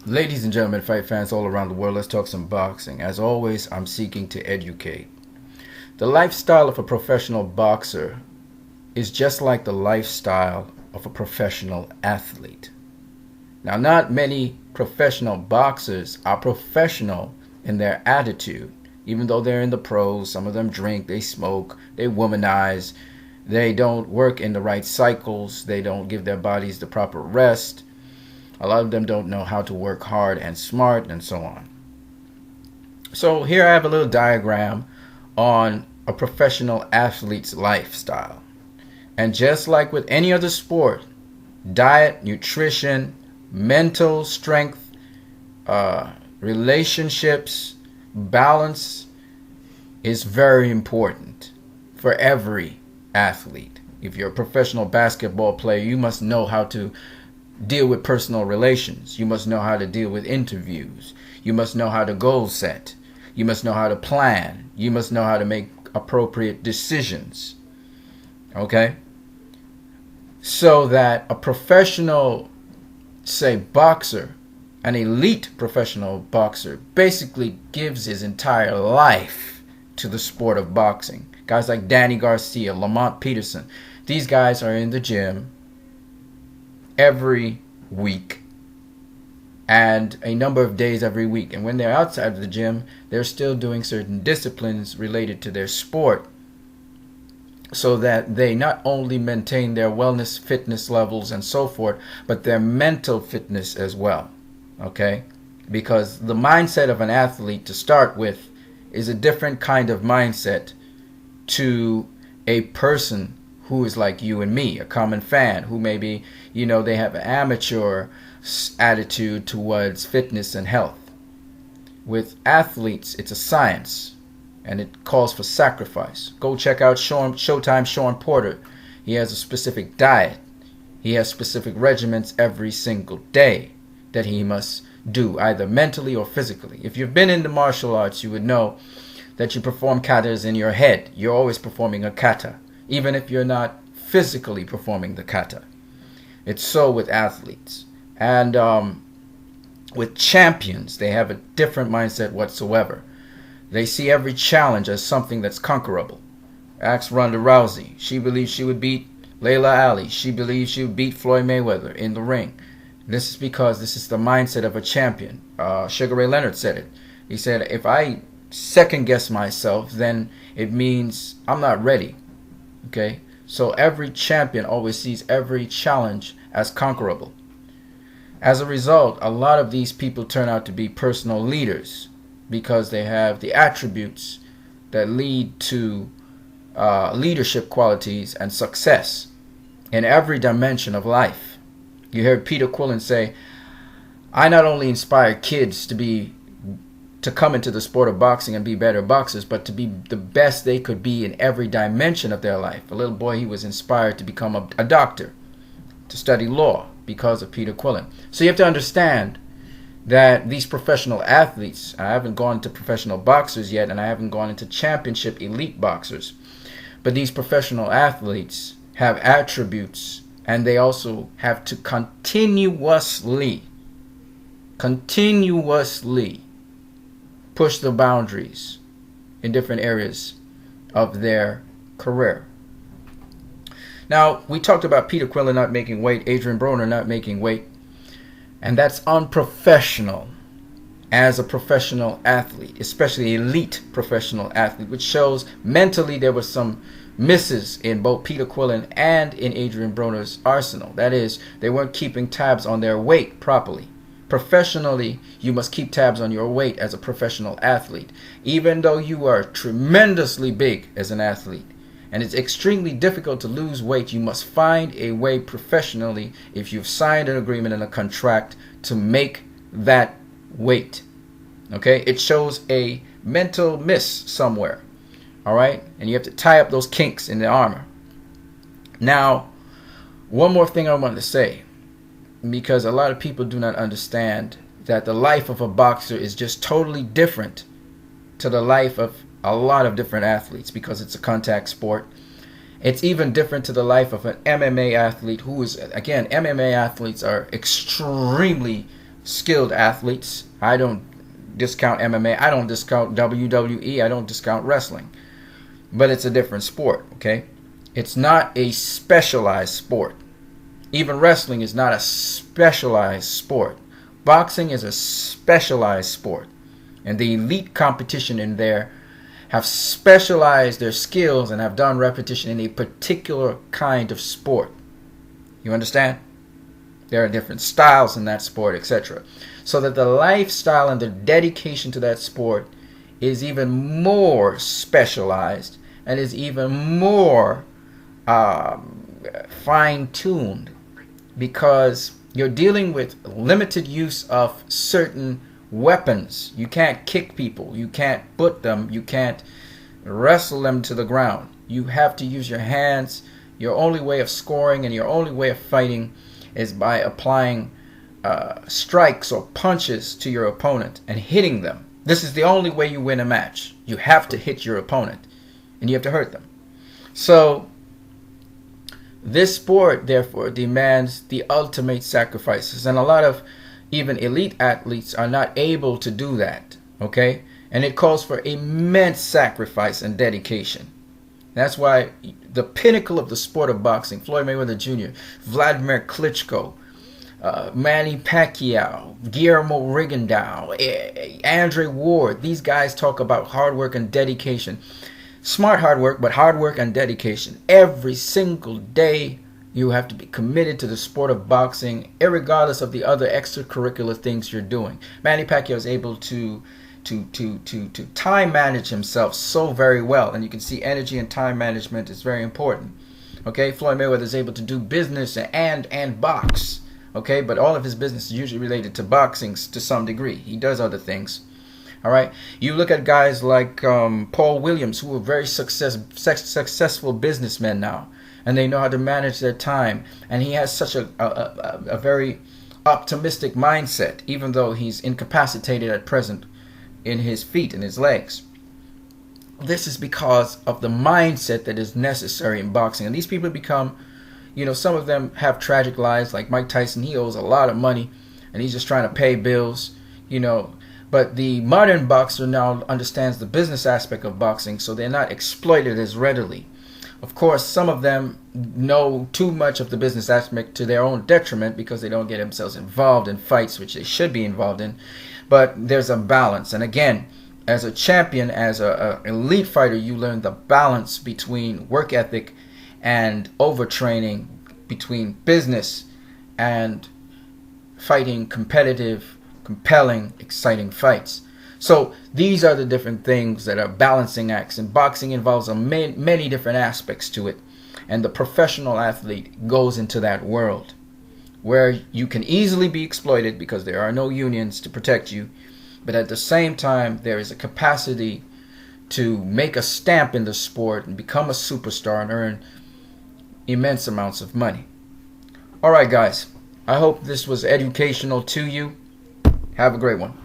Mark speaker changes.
Speaker 1: Ladies and gentlemen, fight fans all around the world, let's talk some boxing. As always, I'm seeking to educate. The lifestyle of a professional boxer is just like the lifestyle of a professional athlete. Now, not many professional boxers are professional in their attitude, even though they're in the pros. Some of them drink, they smoke, they womanize, they don't work in the right cycles, they don't give their bodies the proper rest. A lot of them don't know how to work hard and smart and so on. So here I have a little diagram on a professional athlete's lifestyle. And just like with any other sport, diet, nutrition, mental strength, relationships, balance is very important for every athlete. If you're a professional basketball player, you must know how to deal with personal relations. You must know how to deal with interviews. You must know how to goal set. You must know how to plan. You must know how to make appropriate decisions. Okay? So that a professional, say, boxer, an elite professional boxer, basically gives his entire life to the sport of boxing. Guys like Danny Garcia, Lamont Peterson, these guys are in the gym every week and a number of days every week. And when they're outside of the gym, they're still doing certain disciplines related to their sport so that they not only maintain their wellness, fitness levels and so forth, but their mental fitness as well. Okay? Because the mindset of an athlete to start with is a different kind of mindset to a person who is like you and me, a common fan, who maybe, they have an amateur attitude towards fitness and health. With athletes, it's a science, and it calls for sacrifice. Go check out Showtime Sean Porter. He has a specific diet. He has specific regimens every single day that he must do, either mentally or physically. If you've been in the martial arts, you would know that you perform katas in your head. You're always performing a kata, even if you're not physically performing the kata. It's so with athletes. And with champions, they have a different mindset whatsoever. They see every challenge as something that's conquerable. Ask Ronda Rousey. She believes she would beat Layla Ali. She believes she would beat Floyd Mayweather in the ring. This is because this is the mindset of a champion. Sugar Ray Leonard said it. He said, if I second guess myself, then it means I'm not ready. Okay? So every champion always sees every challenge as conquerable. As a result, a lot of these people turn out to be personal leaders because they have the attributes that lead to leadership qualities and success in every dimension of life. You heard Peter Quillen say, I not only inspire kids to come into the sport of boxing and be better boxers, but to be the best they could be in every dimension of their life. A little boy, he was inspired to become a doctor, to study law because of Peter Quillen. So you have to understand that these professional athletes, I haven't gone to professional boxers yet, and I haven't gone into championship elite boxers, but these professional athletes have attributes, and they also have to continuously push the boundaries in different areas of their career. Now, we talked about Peter Quillen not making weight, Adrian Broner not making weight, and that's unprofessional as a professional athlete, especially elite professional athlete, which shows mentally there were some misses in both Peter Quillen and in Adrian Broner's arsenal. That is, they weren't keeping tabs on their weight properly. Professionally, you must keep tabs on your weight as a professional athlete, even though you are tremendously big as an athlete. And it's extremely difficult to lose weight. You must find a way professionally, if you've signed an agreement and a contract, to make that weight. Okay? It shows a mental miss somewhere. All right? And you have to tie up those kinks in the armor. Now, one more thing I want to say, because a lot of people do not understand that the life of a boxer is just totally different to the life of a lot of different athletes, because it's a contact sport. It's even different to the life of an MMA athlete who is, again, MMA athletes are extremely skilled athletes. I don't discount MMA. I don't discount WWE. I don't discount wrestling. But it's a different sport, okay? It's not a specialized sport. Even wrestling is not a specialized sport. Boxing is a specialized sport. And the elite competition in there have specialized their skills and have done repetition in a particular kind of sport. You understand? There are different styles in that sport, etc. So that the lifestyle and the dedication to that sport is even more specialized and is even more fine-tuned, because you're dealing with limited use of certain weapons. You can't kick people, you can't put them, you can't wrestle them to the ground. You have to use your hands. Your only way of scoring and your only way of fighting is by applying strikes or punches to your opponent and hitting them. This is the only way you win a match. You have to hit your opponent and you have to hurt them. So this sport, therefore, demands the ultimate sacrifices, and a lot of even elite athletes are not able to do that, okay? And it calls for immense sacrifice and dedication. That's why the pinnacle of the sport of boxing, Floyd Mayweather Jr., Vladimir Klitschko, Manny Pacquiao, Guillermo Rigondeaux, Andre Ward, these guys talk about hard work and dedication. Smart hard work, but hard work and dedication. Every single day you have to be committed to the sport of boxing, irregardless of the other extracurricular things you're doing. Manny Pacquiao is able to time manage himself so very well, and you can see energy and time management is very important. Okay, Floyd Mayweather is able to do business and box. Okay, but all of his business is usually related to boxing to some degree. He does other things. All right, you look at guys like Paul Williams, who are very successful businessmen now, and they know how to manage their time. And he has such a very optimistic mindset, even though he's incapacitated at present in his feet and his legs. This is because of the mindset that is necessary in boxing. And these people become, some of them have tragic lives, like Mike Tyson. He owes a lot of money and he's just trying to pay bills, But the modern boxer now understands the business aspect of boxing, so they're not exploited as readily. Of course, some of them know too much of the business aspect to their own detriment because they don't get themselves involved in fights which they should be involved in. But there's a balance. And again, as a champion, as an elite fighter, you learn the balance between work ethic and overtraining, between business and fighting competitive, compelling, exciting fights. So these are the different things that are balancing acts, and boxing involves many different aspects to it. And the professional athlete goes into that world where you can easily be exploited because there are no unions to protect you, but at the same time there is a capacity to make a stamp in the sport and become a superstar and earn immense amounts of money. All right, guys, I hope this was educational to you. Have a great one.